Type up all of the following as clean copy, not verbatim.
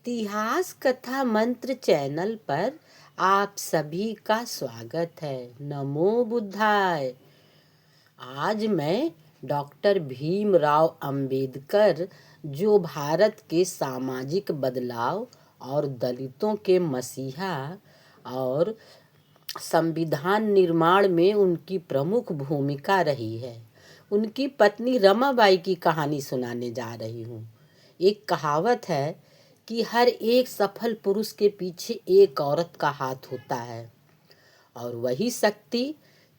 इतिहास कथा मंत्र चैनल पर आप सभी का स्वागत है। नमो बुद्धाय। आज मैं डॉक्टर भीमराव अंबेडकर, जो भारत के सामाजिक बदलाव और दलितों के मसीहा और संविधान निर्माण में उनकी प्रमुख भूमिका रही है, उनकी पत्नी रमाबाई की कहानी सुनाने जा रही हूँ। एक कहावत है कि हर एक सफल पुरुष के पीछे एक औरत का हाथ होता है, और वही शक्ति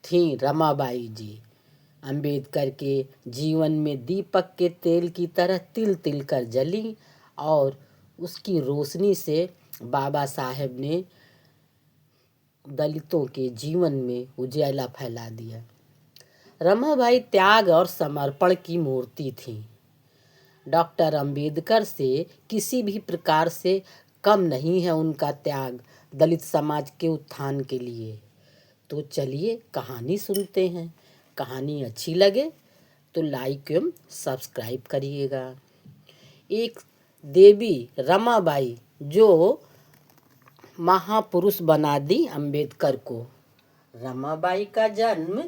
थी रमाबाई जी। अंबेडकर के जीवन में दीपक के तेल की तरह तिल तिल कर जली, और उसकी रोशनी से बाबा साहेब ने दलितों के जीवन में उजाला फैला दिया। रमाबाई त्याग और समर्पण की मूर्ति थी। डॉक्टर अंबेडकर से किसी भी प्रकार से कम नहीं है उनका त्याग दलित समाज के उत्थान के लिए। तो चलिए कहानी सुनते हैं। कहानी अच्छी लगे तो लाइक एवं सब्सक्राइब करिएगा। एक देवी रमाबाई जो महापुरुष बना दी अंबेडकर को। रमाबाई का जन्म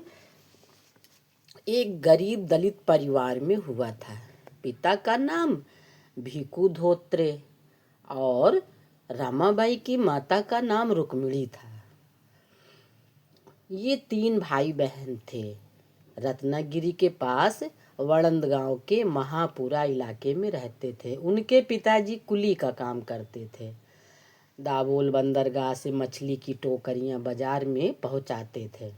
एक गरीब दलित परिवार में हुआ था। पिता का नाम भिकू धोत्रे और रमाबाई की माता का नाम रुक्मिणी था। ये 3 भाई बहन थे। रत्नागिरी के पास वड़ंद गांव के महापुरा इलाके में रहते थे। उनके पिताजी कुली का काम करते थे। दाबोल बंदरगाह से मछली की टोकरियां बाजार में पहुंचाते थे।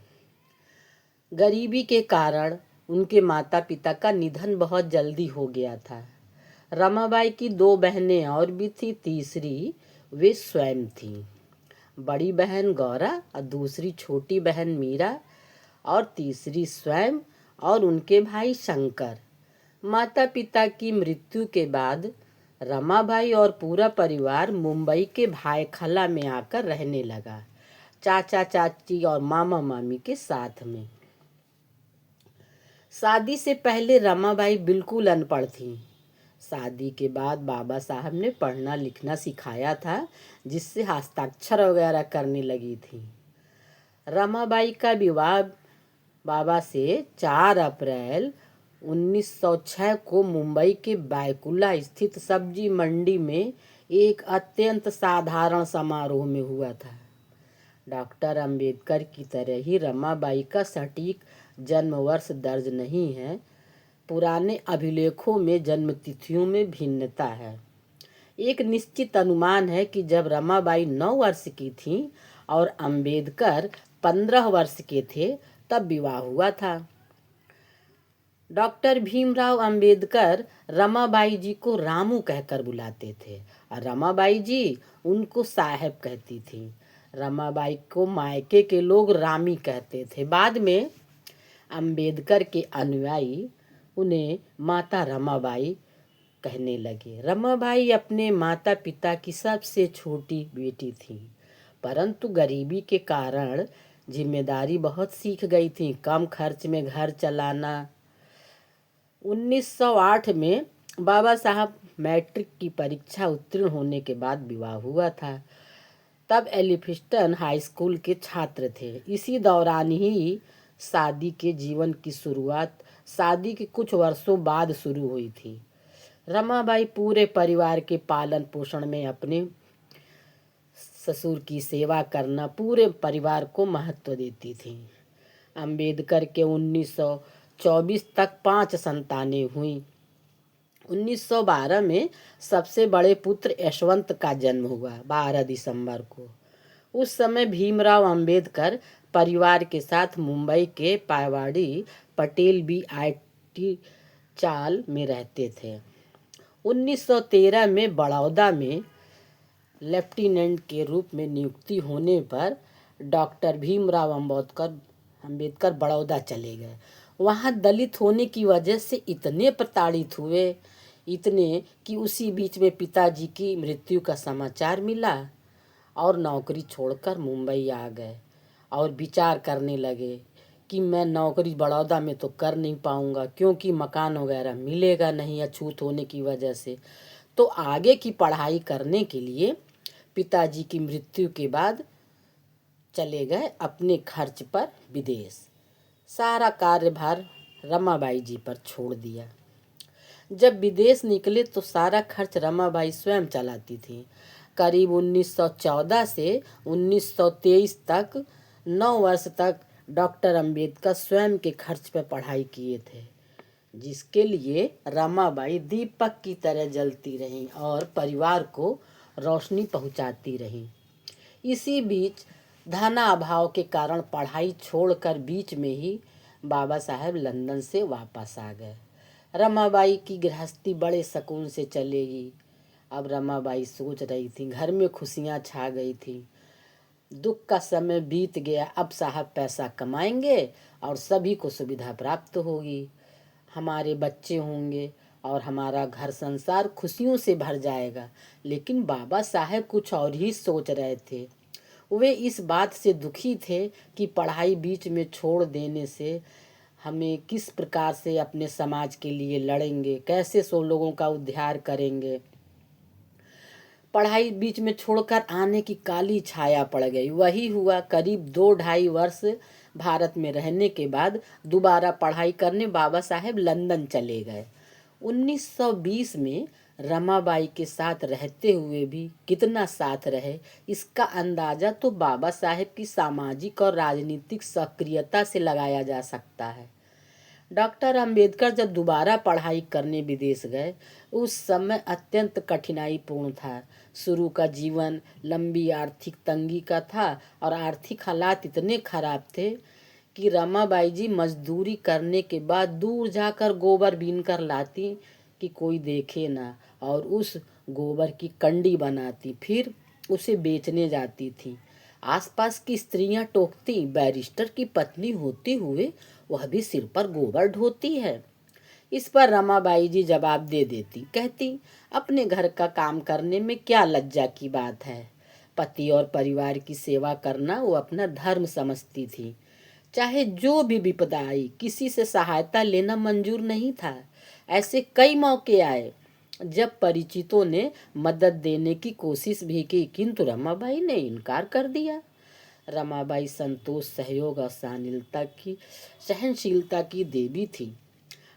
गरीबी के कारण उनके माता पिता का निधन बहुत जल्दी हो गया था। रमाबाई की 2 बहनें और भी थी, तीसरी वे स्वयं थीं। बड़ी बहन गौरा और दूसरी छोटी बहन मीरा और तीसरी स्वयं और उनके भाई शंकर। माता पिता की मृत्यु के बाद रमाबाई और पूरा परिवार मुंबई के भायखला में आकर रहने लगा, चाचा चाची और मामा मामी के साथ में। शादी से पहले रमाबाई बिल्कुल अनपढ़ थी। शादी के बाद बाबा साहब ने पढ़ना लिखना सिखाया था, जिससे हस्ताक्षर वगैरह करने लगी थी। रमाबाई का विवाह बाबा से 4 अप्रैल 1906 को मुंबई के बैकुला स्थित सब्जी मंडी में एक अत्यंत साधारण समारोह में हुआ था। डॉक्टर अंबेडकर की तरह ही रमाबाई का सटीक जन्म वर्ष दर्ज नहीं है। पुराने अभिलेखों में जन्म तिथियों में भिन्नता है। एक निश्चित अनुमान है कि जब रमाबाई 9 वर्ष की थीं और अंबेडकर 15 वर्ष के थे, तब विवाह हुआ था। डॉक्टर भीमराव अंबेडकर रमाबाई जी को रामू कहकर बुलाते थे और रमाबाई जी उनको साहब कहती थी। रमाबाई को मायके के लोग रामी कहते थे। बाद में अंबेडकर के अनुयायी उन्हें माता रमाबाई कहने लगे। रमाबाई अपने माता पिता की सबसे छोटी बेटी थी, परंतु गरीबी के कारण जिम्मेदारी बहुत सीख गई थी। कम खर्च में घर चलाना। 1908 में बाबा साहब मैट्रिक की परीक्षा उत्तीर्ण होने के बाद विवाह हुआ था। तब एलिफिस्टन हाई स्कूल के छात्र थे। इसी दौरान ही शादी के जीवन की शुरुआत शादी के कुछ वर्षों बाद शुरू हुई थी। रमाबाई पूरे परिवार के पालन पोषण में अपने ससुर की सेवा करना पूरे परिवार को महत्व देती थी। अंबेडकर के 1924 तक 5 संतानें हुईं। 1912 में सबसे बड़े पुत्र यशवंत का जन्म हुआ 12 दिसंबर को। उस समय भीमराव अंबेडकर परिवार के साथ मुंबई के पायवाड़ी पटेल BIT चाल में रहते थे। 1913 में बड़ौदा में लेफ्टिनेंट के रूप में नियुक्ति होने पर डॉक्टर भीमराव अंबेडकर बड़ौदा चले गए। वहाँ दलित होने की वजह से इतने प्रताड़ित हुए, इतने कि उसी बीच में पिताजी की मृत्यु का समाचार मिला और नौकरी छोड़कर मुंबई आ गए और विचार करने लगे कि मैं नौकरी बड़ौदा में तो कर नहीं पाऊँगा, क्योंकि मकान वगैरह मिलेगा नहीं अछूत होने की वजह से। तो आगे की पढ़ाई करने के लिए पिताजी की मृत्यु के बाद चले गए अपने खर्च पर विदेश। सारा कार्यभार रमाबाई जी पर छोड़ दिया। जब विदेश निकले तो सारा खर्च रमाबाई स्वयं चलाती थी। करीब 1914 से 1923 तक 9 वर्ष तक डॉक्टर अंबेडकर स्वयं के खर्च पर पढ़ाई किए थे, जिसके लिए रमाबाई दीपक की तरह जलती रहीं और परिवार को रोशनी पहुंचाती रहीं। इसी बीच धनाभाव के कारण पढ़ाई छोड़कर बीच में ही बाबा साहेब लंदन से वापस आ गए। रमाबाई की गृहस्थी बड़े सुकून से चलेगी। अब रमाबाई सोच रही थी, घर में खुशियां छा गई थी। दुख का समय बीत गया, अब साहब पैसा कमाएंगे और सभी को सुविधा प्राप्त होगी, हमारे बच्चे होंगे और हमारा घर संसार खुशियों से भर जाएगा। लेकिन बाबा साहेब कुछ और ही सोच रहे थे। वे इस बात से दुखी थे कि पढ़ाई बीच में छोड़ देने से हमें किस प्रकार से अपने समाज के लिए लड़ेंगे, कैसे 100 लोगों का उद्धार करेंगे। पढ़ाई बीच में छोड़कर आने की काली छाया पड़ गई। वही हुआ। करीब 2-2.5 वर्ष भारत में रहने के बाद दोबारा पढ़ाई करने बाबा साहेब लंदन चले गए। 1920 में रमाबाई के साथ रहते हुए भी कितना साथ रहे, इसका अंदाजा तो बाबा साहेब की सामाजिक और राजनीतिक सक्रियता से लगाया जा सकता है। डॉक्टर अंबेडकर जब दोबारा पढ़ाई करने विदेश गए, उस समय अत्यंत कठिनाईपूर्ण था। शुरू का जीवन लंबी आर्थिक तंगी का था और आर्थिक हालात इतने खराब थे कि रमाबाई जी मजदूरी करने के बाद दूर जाकर गोबर बीन कर लाती कि कोई देखे ना, और उस गोबर की कंडी बनाती, फिर उसे बेचने जाती थी। आसपास की स्त्रियां टोकती, बैरिस्टर की पत्नी होते हुए वह भी सिर पर गोबर ढोती है। इस पर रमाबाई जी जवाब दे देती, कहती, अपने घर का काम करने में क्या लज्जा की बात है। पति और परिवार की सेवा करना वो अपना धर्म समझती थी। चाहे जो भी विपदा आई, किसी से सहायता लेना मंजूर नहीं था। ऐसे कई मौके आए जब परिचितों ने मदद देने की कोशिश भी की, किंतु रमाबाई ने इनकार कर दिया। रमाबाई संतोष, सहयोग और सहनशीलता की देवी थी।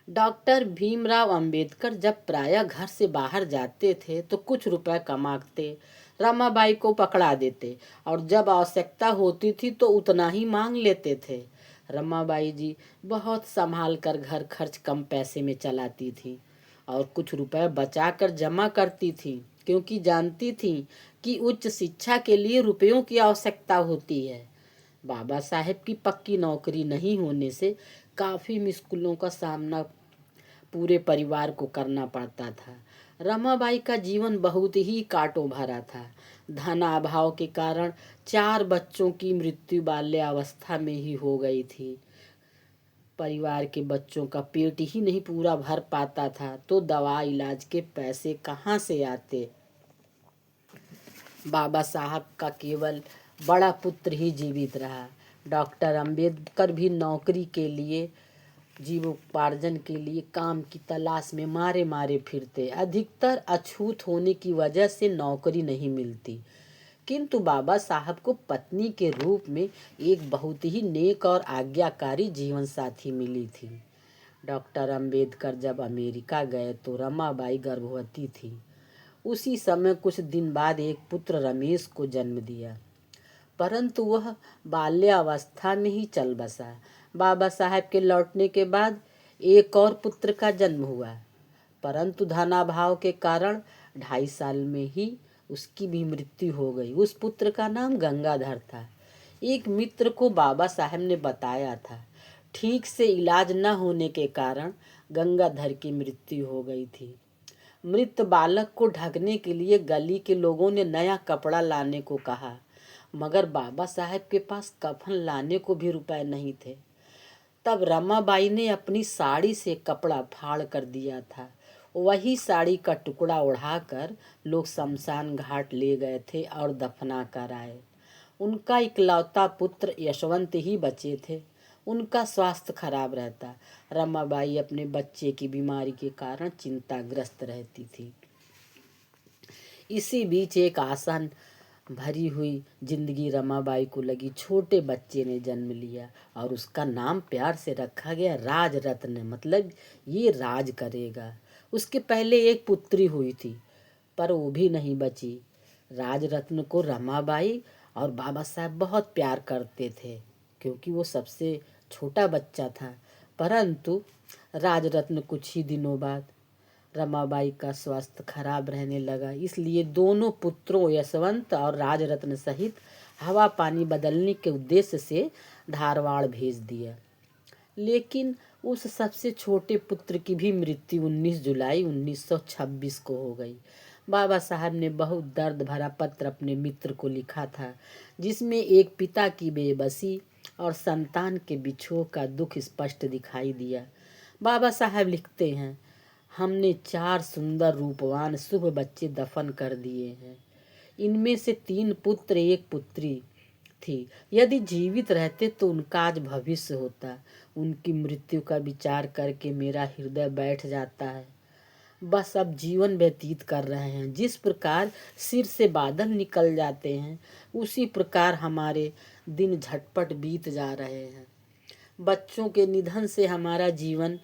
डॉक्टर भीमराव अंबेडकर जब प्रायः घर से बाहर जाते थे तो कुछ रुपए कमाते रमाबाई को पकड़ा देते, और जब आवश्यकता होती थी तो उतना ही मांग लेते थे। रमाबाई जी बहुत संभाल कर घर खर्च कम पैसे में चलाती थी और कुछ रुपए बचाकर जमा करती थी, क्योंकि जानती थी कि उच्च शिक्षा के लिए रुपयों की आवश्यकता होती है। बाबा साहेब की पक्की नौकरी नहीं होने से काफ़ी मुश्किलों का सामना पूरे परिवार को करना पड़ता था। रमाबाई का जीवन बहुत ही कांटों भरा था। धनाभाव के कारण 4 बच्चों की मृत्यु बाल्यावस्था में ही हो गई थी। परिवार के बच्चों का पेट ही नहीं पूरा भर पाता था तो दवा इलाज के पैसे कहाँ से आते। बाबा साहब का केवल बड़ा पुत्र ही जीवित रहा। डॉक्टर अंबेडकर भी नौकरी के लिए, जीवोपार्जन के लिए काम की तलाश में मारे मारे फिरते। अधिकतर अछूत होने की वजह से नौकरी नहीं मिलती, किंतु बाबा साहब को पत्नी के रूप में एक बहुत ही नेक और आज्ञाकारी जीवन साथी मिली थी। डॉक्टर अंबेडकर जब अमेरिका गए तो रमाबाई गर्भवती थी। उसी समय कुछ दिन बाद एक पुत्र रमेश को जन्म दिया, परंतु वह बाल्यावस्था में ही चल बसा। बाबा साहब के लौटने के बाद एक और पुत्र का जन्म हुआ, परंतु धनाभाव के कारण 2.5 साल में ही उसकी भी मृत्यु हो गई। उस पुत्र का नाम गंगाधर था। एक मित्र को बाबा साहब ने बताया था, ठीक से इलाज न होने के कारण गंगाधर की मृत्यु हो गई थी। मृत बालक को ढकने के लिए गली के लोगों ने नया कपड़ा लाने को कहा, मगर बाबा साहब के पास कफन लाने को भी रुपए नहीं थे। तब रमाबाई ने अपनी साड़ी से कपड़ा फाड़ कर दिया था। वही साड़ी का टुकड़ा उड़ाकर लोग शमशान घाट ले गए थे और दफना कर आए। उनका इकलौता पुत्र यशवंत ही बचे थे। उनका स्वास्थ्य खराब रहता। रमाबाई अपने बच्चे की बीमारी के कारण चिंताग्रस्त रहती थी। इसी बीच एक आसान भरी हुई जिंदगी रमाबाई को लगी। छोटे बच्चे ने जन्म लिया और उसका नाम प्यार से रखा गया राज रत्न, मतलब ये राज करेगा। उसके पहले एक पुत्री हुई थी पर वो भी नहीं बची। राज रत्न को रमाबाई और बाबा साहब बहुत प्यार करते थे क्योंकि वो सबसे छोटा बच्चा था। परंतु राज रत्न कुछ ही दिनों बाद रमाबाई का स्वास्थ्य खराब रहने लगा, इसलिए दोनों पुत्रों यशवंत और राजरत्न सहित हवा पानी बदलने के उद्देश्य से धारवाड़ भेज दिया। लेकिन उस सबसे छोटे पुत्र की भी मृत्यु 19 जुलाई 1926 को हो गई। बाबा साहब ने बहुत दर्द भरा पत्र अपने मित्र को लिखा था, जिसमें एक पिता की बेबसी और संतान के बिछोह का दुख स्पष्ट दिखाई दिया। बाबा साहब लिखते हैं, हमने 4 सुंदर रूपवान शुभ बच्चे दफन कर दिए हैं। इनमें से 3 पुत्र 1 पुत्री थी। यदि जीवित रहते तो उनका आज भविष्य होता। उनकी मृत्यु का विचार करके मेरा हृदय बैठ जाता है। बस अब जीवन व्यतीत कर रहे हैं। जिस प्रकार सिर से बादल निकल जाते हैं उसी प्रकार हमारे दिन झटपट बीत जा रहे हैं। बच्चों के निधन से हमारा जीवन,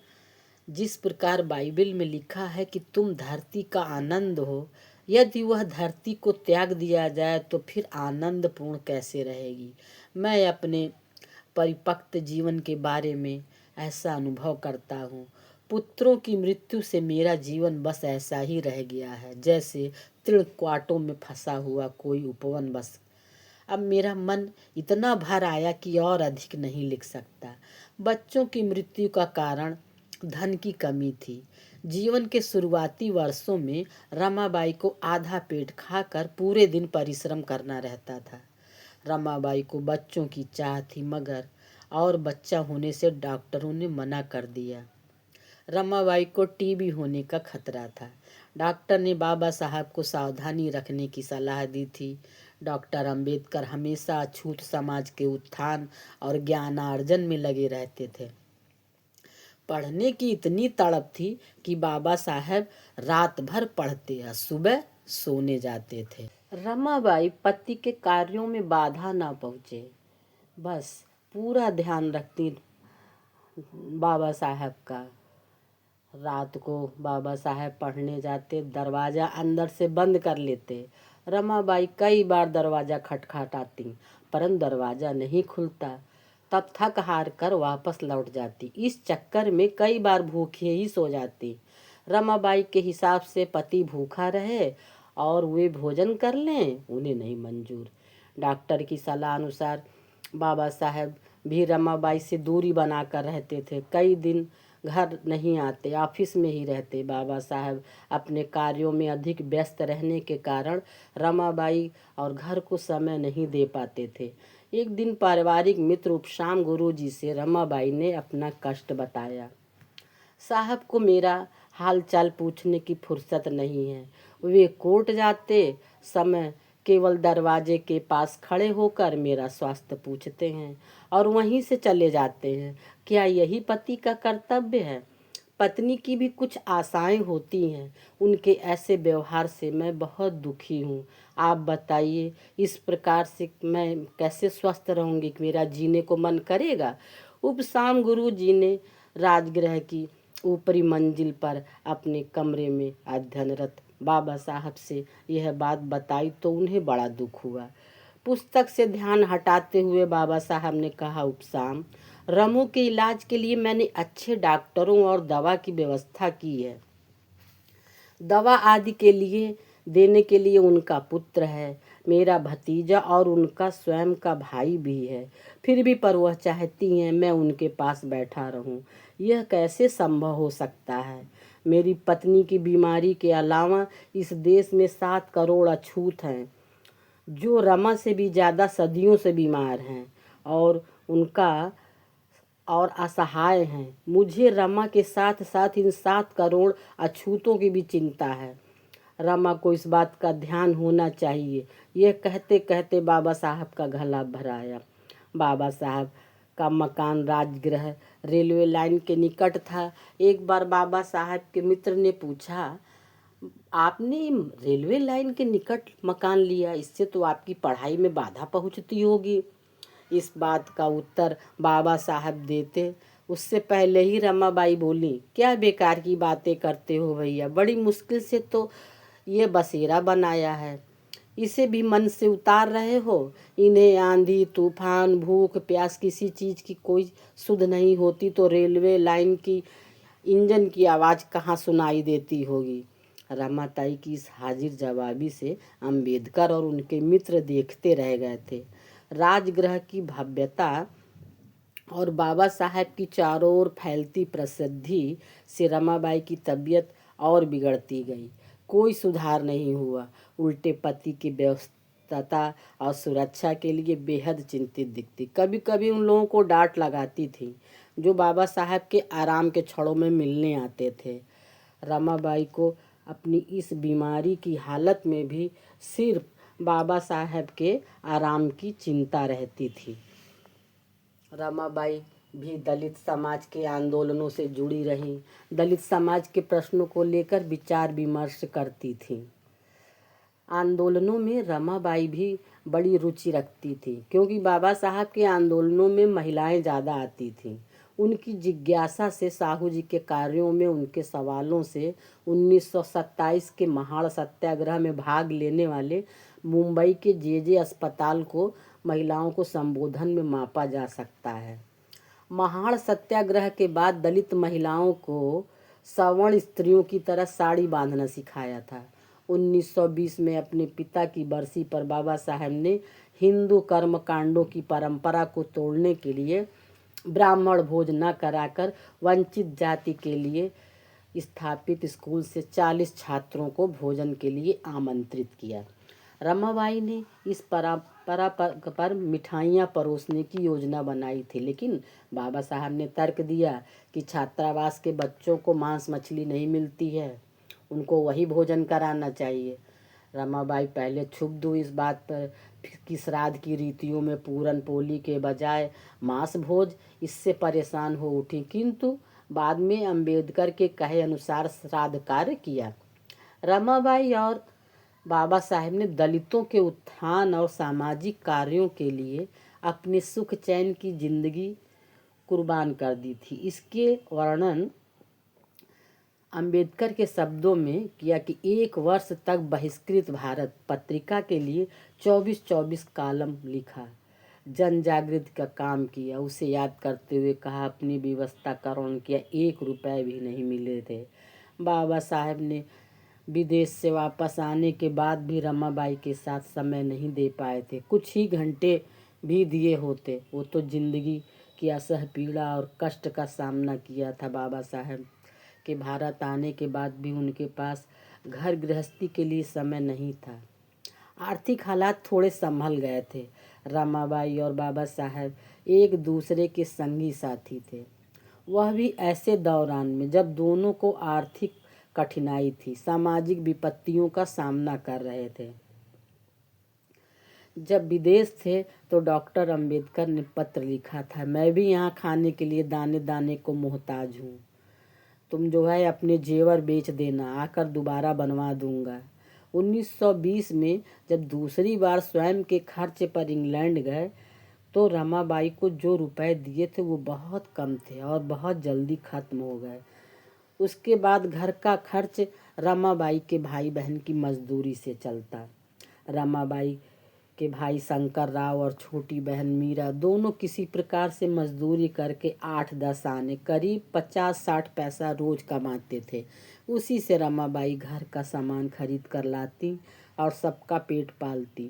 जिस प्रकार बाइबल में लिखा है कि तुम धरती का आनंद हो, यदि वह धरती को त्याग दिया जाए तो फिर आनंद पूर्ण कैसे रहेगी। मैं अपने परिपक्व जीवन के बारे में ऐसा अनुभव करता हूँ। पुत्रों की मृत्यु से मेरा जीवन बस ऐसा ही रह गया है जैसे त्रिक्वाटों में फंसा हुआ कोई उपवन। बस अब मेरा मन इतना भर आया कि और अधिक नहीं लिख सकता। बच्चों की मृत्यु का कारण धन की कमी थी। जीवन के शुरुआती वर्षों में रमाबाई को आधा पेट खाकर पूरे दिन परिश्रम करना रहता था। रमाबाई को बच्चों की चाह थी, मगर और बच्चा होने से डॉक्टरों ने मना कर दिया। रमाबाई को टीबी होने का खतरा था। डॉक्टर ने बाबा साहब को सावधानी रखने की सलाह दी थी। डॉक्टर अंबेडकर हमेशा अछूत समाज के उत्थान और ज्ञानार्जन में लगे रहते थे। पढ़ने की इतनी तड़प थी कि बाबा साहब रात भर पढ़ते और सुबह सोने जाते थे। रमाबाई पति के कार्यों में बाधा ना पहुँचे, बस पूरा ध्यान रखती बाबा साहब का। रात को बाबा साहब पढ़ने जाते, दरवाज़ा अंदर से बंद कर लेते। रमाबाई कई बार दरवाज़ा खटखटाती परंतु दरवाज़ा नहीं खुलता। तब थक हार कर वापस लौट जाती। इस चक्कर में कई बार भूखे ही सो जाती। रमाबाई के हिसाब से पति भूखा रहे और वे भोजन कर लें, उन्हें नहीं मंजूर। डॉक्टर की सलाह अनुसार बाबा साहब भी रमाबाई से दूरी बनाकर रहते थे। कई दिन घर नहीं आते, ऑफिस में ही रहते। बाबा साहब अपने कार्यों में अधिक व्यस्त रहने के कारण रमाबाई और घर को समय नहीं दे पाते थे। एक दिन पारिवारिक मित्र उपशाम गुरु जी से रमाबाई ने अपना कष्ट बताया। साहब को मेरा हाल चाल पूछने की फुर्सत नहीं है। वे कोर्ट जाते समय केवल दरवाजे के पास खड़े होकर मेरा स्वास्थ्य पूछते हैं और वहीं से चले जाते हैं। क्या यही पति का कर्तव्य है? पत्नी की भी कुछ आशाएं होती हैं। उनके ऐसे व्यवहार से मैं बहुत दुखी हूँ। आप बताइए, इस प्रकार से मैं कैसे स्वस्थ रहूँगी? मेरा जीने को मन करेगा? उपशाम गुरु जी ने राजगृह की ऊपरी मंजिल पर अपने कमरे में अध्ययनरत बाबा साहब से यह बात बताई तो उन्हें बड़ा दुख हुआ। पुस्तक से ध्यान हटाते हुए बाबा साहब ने कहा, उपशाम, रमू के इलाज के लिए मैंने अच्छे डॉक्टरों और दवा की व्यवस्था की है। दवा आदि के लिए देने के लिए उनका पुत्र है, मेरा भतीजा और उनका स्वयं का भाई भी है। फिर भी पर वह चाहती हैं मैं उनके पास बैठा रहूं। यह कैसे संभव हो सकता है? मेरी पत्नी की बीमारी के अलावा इस देश में 7 करोड़ अछूत हैं जो रमा से भी ज़्यादा सदियों से बीमार हैं और असहाय हैं। मुझे रमा के साथ साथ इन 7 करोड़ अछूतों की भी चिंता है। रमा को इस बात का ध्यान होना चाहिए। यह कहते कहते बाबा साहब का गला भर आया। बाबा साहब का मकान राजगृह रेलवे लाइन के निकट था। एक बार बाबा साहब के मित्र ने पूछा, आपने रेलवे लाइन के निकट मकान लिया, इससे तो आपकी पढ़ाई में बाधा पहुंचती होगी। इस बात का उत्तर बाबा साहब देते उससे पहले ही रमाबाई बोली, क्या बेकार की बातें करते हो भैया, बड़ी मुश्किल से तो ये बसेरा बनाया है, इसे भी मन से उतार रहे हो। इन्हें आंधी तूफान भूख प्यास किसी चीज़ की कोई सुध नहीं होती तो रेलवे लाइन की इंजन की आवाज़ कहाँ सुनाई देती होगी। रमाताई की इस हाजिर जवाबी से अंबेडकर और उनके मित्र देखते रह गए थे। राजगृह की भव्यता और बाबा साहब की चारों ओर फैलती प्रसिद्धि से रमाबाई की तबीयत और बिगड़ती गई। कोई सुधार नहीं हुआ, उल्टे पति की व्यस्तता और सुरक्षा के लिए बेहद चिंतित दिखती। कभी कभी उन लोगों को डांट लगाती थी जो बाबा साहब के आराम के क्षणों में मिलने आते थे। रमाबाई को अपनी इस बीमारी की हालत में भी सिर्फ बाबा साहब के आराम की चिंता रहती थी। रमाबाई भी दलित समाज के आंदोलनों से जुड़ी रहीं, दलित समाज के प्रश्नों को लेकर विचार विमर्श करती थीं। आंदोलनों में रमाबाई भी बड़ी रुचि रखती थी क्योंकि बाबा साहब के आंदोलनों में महिलाएं ज़्यादा आती थीं। उनकी जिज्ञासा से, साहू जी के कार्यों में उनके सवालों से 1927 के महाड़ सत्याग्रह में भाग लेने वाले मुंबई के जे अस्पताल को महिलाओं को संबोधन में मापा जा सकता है। महाड़ सत्याग्रह के बाद दलित महिलाओं को सवर्ण स्त्रियों की तरह साड़ी बांधना सिखाया था। 1920 में अपने पिता की बरसी पर बाबा साहब ने हिंदू कर्म कांडों की परंपरा को तोड़ने के लिए ब्राह्मण भोज न कराकर वंचित जाति के लिए स्थापित स्कूल से 40 छात्रों को भोजन के लिए आमंत्रित किया। रमाबाई ने इस परंपरा पर मिठाइयाँ परोसने की योजना बनाई थी, लेकिन बाबा साहब ने तर्क दिया कि छात्रावास के बच्चों को मांस मछली नहीं मिलती है, उनको वही भोजन कराना चाहिए। रमाबाई पहले क्षुब्ध हुई इस बात पर कि श्राद्ध की रीतियों में पूरन पोली के बजाय मांस भोज, इससे परेशान हो उठी, किंतु बाद में अंबेडकर के कहे अनुसार श्राद्ध कार्य किया। रमाबाई और बाबा साहब ने दलितों के उत्थान और सामाजिक कार्यों के लिए अपने सुख चैन की जिंदगी कुर्बान कर दी थी। इसके वर्णन अंबेडकर के शब्दों में किया कि 1 वर्ष तक बहिष्कृत भारत पत्रिका के लिए 24-24 कॉलम लिखा, जन जागृति का काम किया। उसे याद करते हुए कहा, अपनी व्यवस्था करोड़ किया, 1 रुपए भी नहीं मिले थे। बाबा साहब ने विदेश से वापस आने के बाद भी रमाबाई के साथ समय नहीं दे पाए थे। कुछ ही घंटे भी दिए होते, वो तो जिंदगी की असह पीड़ा और कष्ट का सामना किया था। बाबा साहब के भारत आने के बाद भी उनके पास घर गृहस्थी के लिए समय नहीं था। आर्थिक हालात थोड़े संभल गए थे। रमाबाई और बाबा साहब एक दूसरे के संगी साथी थे, वह भी ऐसे दौरान में जब दोनों को आर्थिक कठिनाई थी, सामाजिक विपत्तियों का सामना कर रहे थे। जब विदेश थे तो डॉक्टर अंबेडकर ने पत्र लिखा था, मैं भी यहाँ खाने के लिए दाने दाने को मोहताज हूँ, तुम जो है अपने जेवर बेच देना, आकर दोबारा बनवा दूंगा। 1920 में जब दूसरी बार स्वयं के खर्च पर इंग्लैंड गए तो रमाबाई को जो रुपए दिए थे वो बहुत कम थे और बहुत जल्दी खत्म हो गए। उसके बाद घर का खर्च रमाबाई के भाई बहन की मजदूरी से चलता। रमाबाई के भाई शंकर राव और छोटी बहन मीरा दोनों किसी प्रकार से मजदूरी करके 8-10 आने करीब 50-60 पैसा रोज कमाते थे। उसी से रमाबाई घर का सामान खरीद कर लाती और सबका पेट पालती।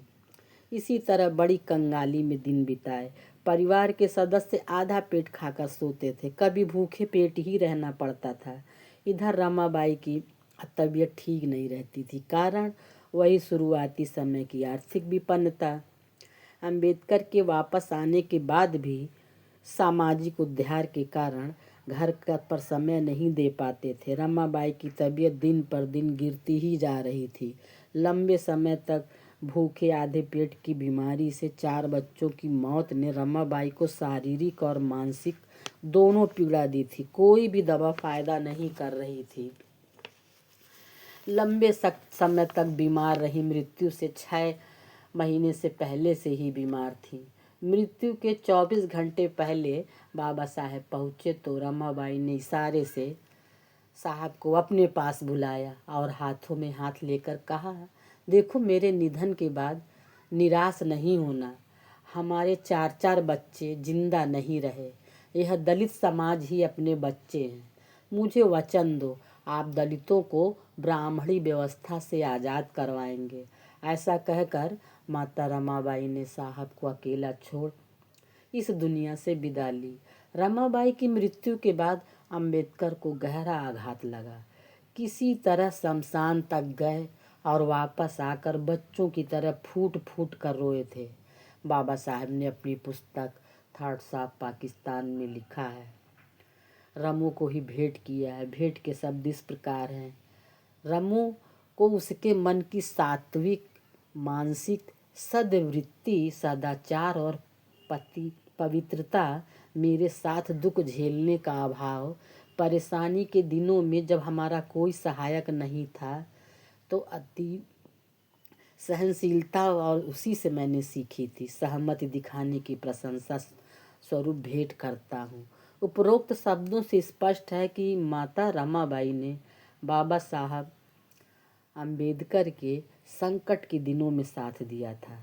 इसी तरह बड़ी कंगाली में दिन बिताए। परिवार के सदस्य आधा पेट खाकर सोते थे, कभी भूखे पेट ही रहना पड़ता था। इधर रमाबाई की तबीयत ठीक नहीं रहती थी, कारण वही शुरुआती समय की आर्थिक विपन्नता। अंबेडकर के वापस आने के बाद भी सामाजिक उद्धार के कारण घर का पर समय नहीं दे पाते थे। रमाबाई की तबीयत दिन पर दिन गिरती ही जा रही थी। लंबे समय तक भूखे आधे पेट की बीमारी से 4 बच्चों की मौत ने रमाबाई को शारीरिक और मानसिक दोनों पीड़ा दी थी। कोई भी दवा फायदा नहीं कर रही थी। लंबे समय तक बीमार रही। मृत्यु से 6 महीने से पहले से ही बीमार थी। मृत्यु के 24 घंटे पहले बाबा साहेब पहुँचे तो रमाबाई ने इशारे से साहब को अपने पास बुलाया और हाथों में हाथ लेकर कहा, देखो मेरे निधन के बाद निराश नहीं होना। हमारे 4 बच्चे जिंदा नहीं रहे। यह दलित समाज ही अपने बच्चे हैं। मुझे वचन दो, आप दलितों को ब्राह्मणी व्यवस्था से आज़ाद करवाएंगे। ऐसा कहकर माता रमाबाई ने साहब को अकेला छोड़ इस दुनिया से विदा ली। रमाबाई की मृत्यु के बाद अंबेडकर को गहरा आघात लगा। किसी तरह शमशान तक गए और वापस आकर बच्चों की तरह फूट फूट कर रोए थे। बाबा साहब ने अपनी पुस्तक थॉट्स ऑफ पाकिस्तान में लिखा है, रमू को ही भेंट किया है। भेंट के शब्द इस प्रकार हैं, रमू को उसके मन की सात्विक मानसिक सद्वृत्ति, सदाचार और पवित्रता, मेरे साथ दुख झेलने का अभाव, परेशानी के दिनों में जब हमारा कोई सहायक नहीं था तो अति सहनशीलता और उसी से मैंने सीखी थी। सहमति दिखाने की प्रशंसा स्वरूप भेंट करता हूँ। उपरोक्त शब्दों से स्पष्ट है कि माता रमाबाई ने बाबा साहब अंबेडकर के संकट के दिनों में साथ दिया था।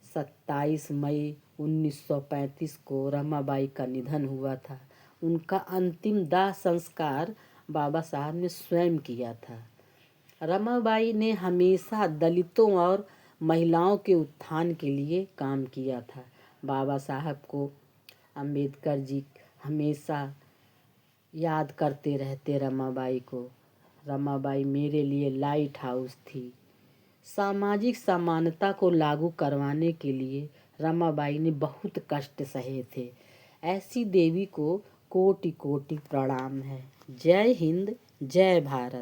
27 मई 1935 को रमाबाई का निधन हुआ था। उनका अंतिम दाह संस्कार बाबा साहब ने स्वयं किया था। रमाबाई ने हमेशा दलितों और महिलाओं के उत्थान के लिए काम किया था। बाबा साहब को अंबेडकर जी हमेशा याद करते रहते रमाबाई को। रमाबाई मेरे लिए लाइट हाउस थी। सामाजिक समानता को लागू करवाने के लिए रमाबाई ने बहुत कष्ट सहे थे। ऐसी देवी को कोटि कोटि प्रणाम है। जय हिंद, जय भारत।